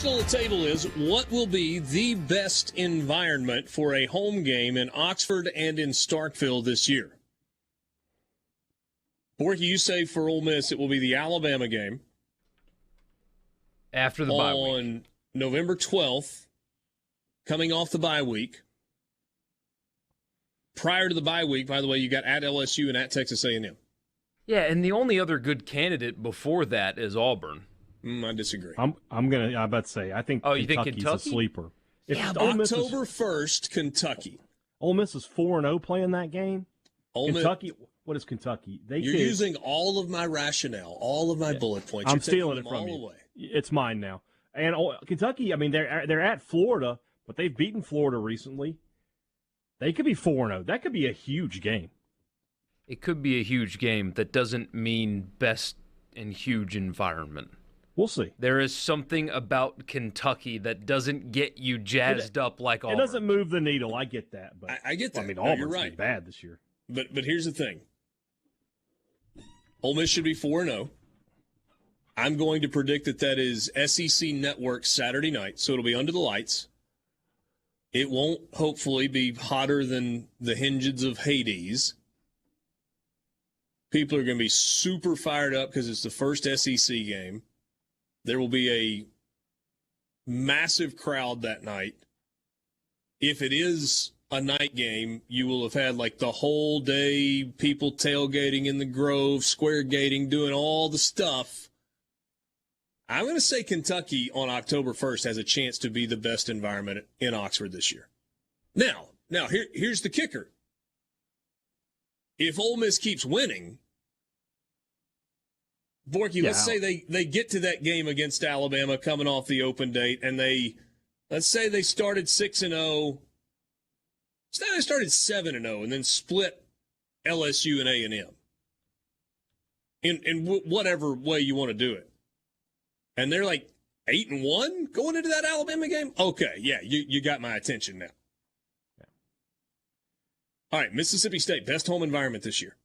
question on the table is, what will be the best environment for a home game in Oxford and in Starkville this year? Borky, you say for Ole Miss it will be the Alabama game. After the bye week. On November 12th, coming off the bye week. Prior to the bye week, by the way, you got at LSU and at Texas A&M. Yeah, and the only other good candidate before that is Auburn. I disagree. I'm about to say, I think you think Kentucky's Kentucky? a sleeper. October 1st, Kentucky. Ole Miss is 4-0 playing that game. Kentucky. What is Kentucky? You're using all of my rationale, all of my bullet points. I'm stealing it from you. Away. It's mine now. And Kentucky, I mean, they're at Florida, but they've beaten Florida recently. They could be 4-0. That could be a huge game. It could be a huge game. That doesn't mean best and huge environment. We'll see. There is something about Kentucky that doesn't get you jazzed up like Auburn. It doesn't move the needle. I get that. But I get that. I mean, no, Auburn's you're right. bad this year. But here's the thing. Ole Miss should be 4-0. I'm going to predict that is SEC Network Saturday night, so it'll be under the lights. It won't, hopefully, be hotter than the hinges of Hades. People are going to be super fired up because it's the first SEC game. There will be a massive crowd that night. If it is a night game, you will have had like the whole day, people tailgating in the Grove, square gating, doing all the stuff. I'm going to say Kentucky on October 1st has a chance to be the best environment in Oxford this year. Now here's the kicker. If Ole Miss keeps winning, Borky, let's say they get to that game against Alabama coming off the open date, and let's say they started 6-0. So they started 7-0 and then split LSU and A&M in whatever way you want to do it. And they're like 8-1 going into that Alabama game? Okay, yeah, you got my attention now. Yeah. All right, Mississippi State, best home environment this year.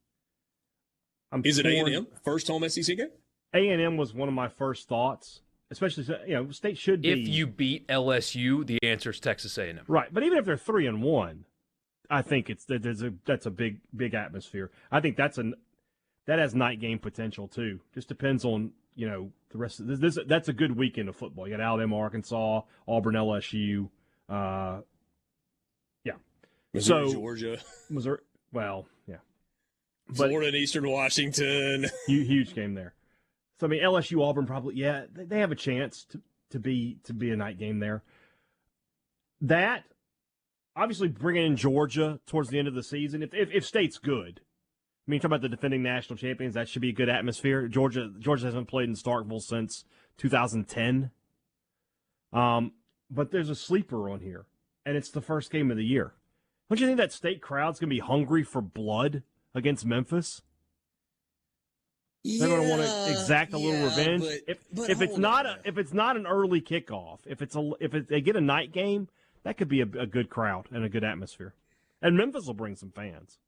Is it A&M, first home SEC game? A&M was one of my first thoughts, especially, State should be. If you beat LSU, the answer is Texas A&M. Right, but even if they're 3-1, I think that's a big atmosphere. I think that has night game potential too. Just depends on the rest of this. That's a good weekend of football. You got Alabama, Arkansas, Auburn, LSU. Missouri, Georgia, Missouri. Well, yeah. Florida and Eastern Washington. Huge game there. So I mean, LSU, Auburn probably. Yeah, they have a chance to be a night game there. That. Obviously, bringing in Georgia towards the end of the season, if State's good. I mean, talking about the defending national champions, that should be a good atmosphere. Georgia hasn't played in Starkville since 2010. But there's a sleeper on here, and it's the first game of the year. Don't you think that State crowd's going to be hungry for blood against Memphis? They're going to want to exact a little revenge. If it's not an early kickoff, if they get a night game, that could be a good crowd and a good atmosphere. And Memphis will bring some fans.